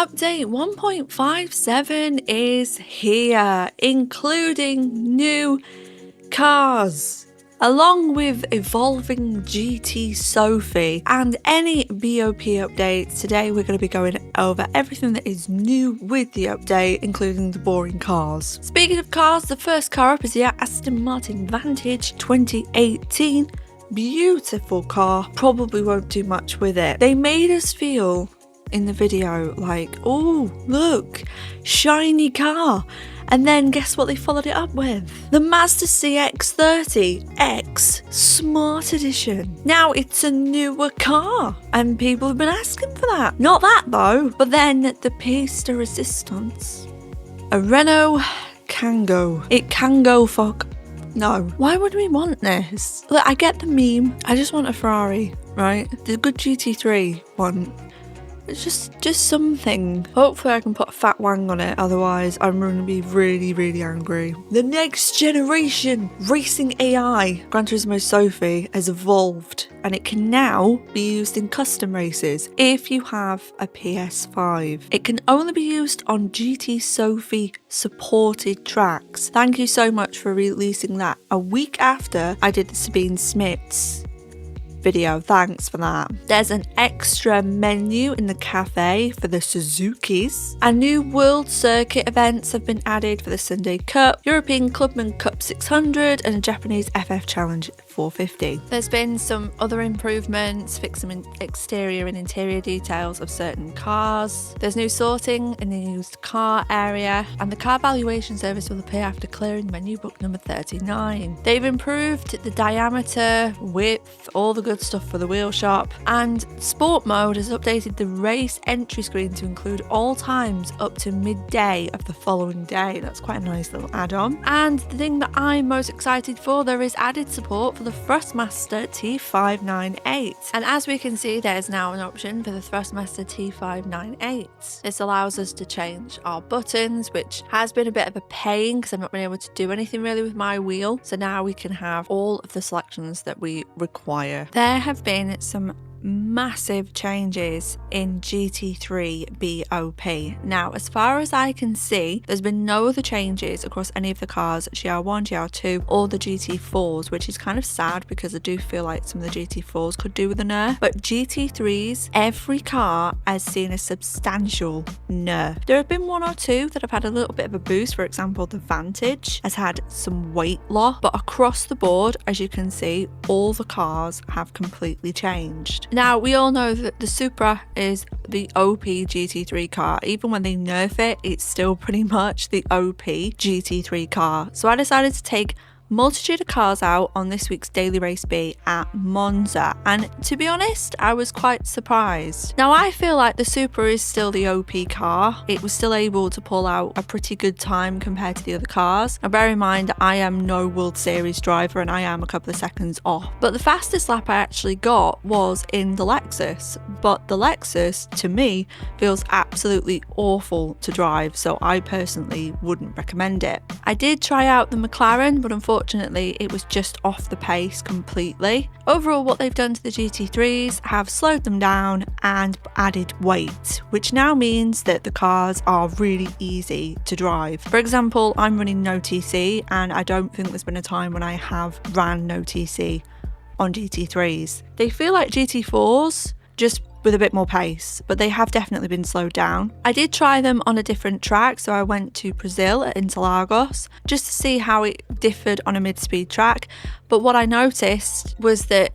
Update 1.57 is here, including new cars, along with evolving GT Sophie and any BOP updates. Today we're going to be going over everything that is new with the update, including the boring cars. Speaking of cars, the first car up is the Aston Martin Vantage 2018. Beautiful car, probably won't do much with it. They made us feel in the video like, oh look, shiny car, and then guess what they followed it up with? The Mazda CX-30X Smart Edition. Now it's a newer car and people have been asking for that. Not that though, but then the pièce de resistance, a Renault Kangoo. It can go fuck. No. Why would we want this? Look, I get the meme. I just want a Ferrari, right? The good GT3 one. It's just something. Hopefully I can put a fat wang on it, otherwise I'm going to be really angry. The next generation racing AI, Gran Turismo Sophie, has evolved and it can now be used in custom races if you have a PS5. It can only be used on GT Sophie supported tracks. Thank you so much for releasing that a week after I did the Sabine Smits video. Thanks for that. There's an extra menu in the cafe for the Suzukis, and new World Circuit events have been added for the Sunday Cup, European Clubman Cup 600 and a Japanese FF Challenge 450. There's been some other improvements, fix some exterior and interior details of certain cars. There's new sorting in the used car area, and the car valuation service will appear after clearing menu book number 39. They've improved the diameter, width, all the good stuff for the wheel shop, and Sport Mode has updated the race entry screen to include all times up to midday of the following day. That's quite a nice little add-on. And the thing that I'm most excited for, there is added support for the Thrustmaster T598, and as we can see, there's now an option for the Thrustmaster T598. This allows us to change our buttons, which has been a bit of a pain because I've not been able to do anything really with my wheel, so now we can have all of the selections that we require. There have been some massive changes in GT3 BOP. Now, as far as I can see, there's been no other changes across any of the cars, GR1, GR2, or the GT4s, which is kind of sad because I do feel like some of the GT4s could do with a nerf. But GT3s, every car has seen a substantial nerf. There have been one or two that have had a little bit of a boost. For example, the Vantage has had some weight loss, but across the board, as you can see, all the cars have completely changed. Now, we all know that the Supra is the OP GT3 car. Even when they nerf it, it's still pretty much the OP GT3 car. So I decided to take multitude of cars out on this week's Daily Race B at Monza, and to be honest, I was quite surprised. Now, I feel like the Supra is still the OP car. It was still able to pull out a pretty good time compared to the other cars. Now, bear in mind, I am no World Series driver and I am a couple of seconds off, but the fastest lap I actually got was in the Lexus, but the Lexus to me feels absolutely awful to drive, so I personally wouldn't recommend it. I did try out the McLaren, but unfortunately it was just off the pace completely. Overall, what they've done to the GT3s have slowed them down and added weight, which now means that the cars are really easy to drive. For example, I'm running no TC, and I don't think there's been a time when I have ran no TC on GT3s. They feel like GT4s, just with a bit more pace, but they have definitely been slowed down. I did try them on a different track, so I went to Brazil at Interlagos just to see how it differed on a mid-speed track, but what I noticed was that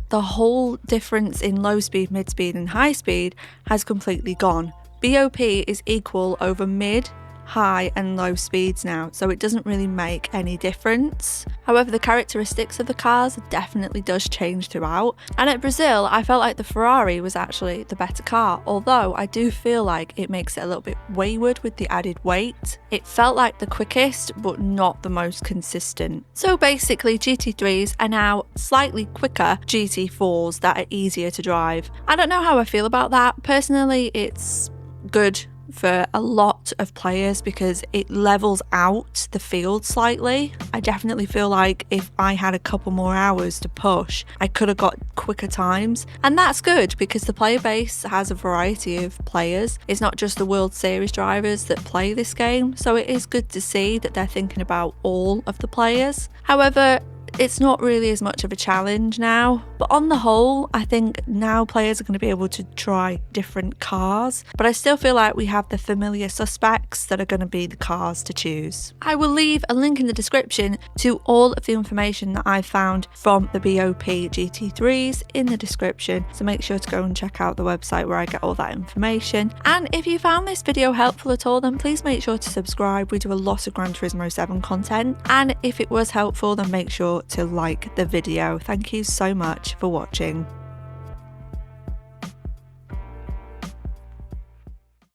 the whole difference in low speed, mid-speed and high speed has completely gone. BOP is equal over mid, high and low speeds now, so it doesn't really make any difference. However, the characteristics of the cars definitely does change throughout, and at Brazil I felt like the Ferrari was actually the better car, although I do feel like it makes it a little bit wayward with the added weight. It felt like the quickest but not the most consistent. So basically GT3s are now slightly quicker GT4s that are easier to drive. I don't know how I feel about that. Personally, it's good for a lot of players because it levels out the field slightly. I definitely feel like if I had a couple more hours to push, I could have got quicker times. And that's good because the player base has a variety of players. It's not just the World Series drivers that play this game, so it is good to see that they're thinking about all of the players. However, it's not really as much of a challenge now, but on the whole, I think now players are going to be able to try different cars, but I still feel like we have the familiar suspects that are going to be the cars to choose. I will leave a link in the description to all of the information that I found from the BOP GT3s in the description, so make sure to go and check out the website where I get all that information. And if you found this video helpful at all, then please make sure to subscribe. We do a lot of Gran Turismo 7 content, and if it was helpful, then make sure to like the video. Thank you so much for watching.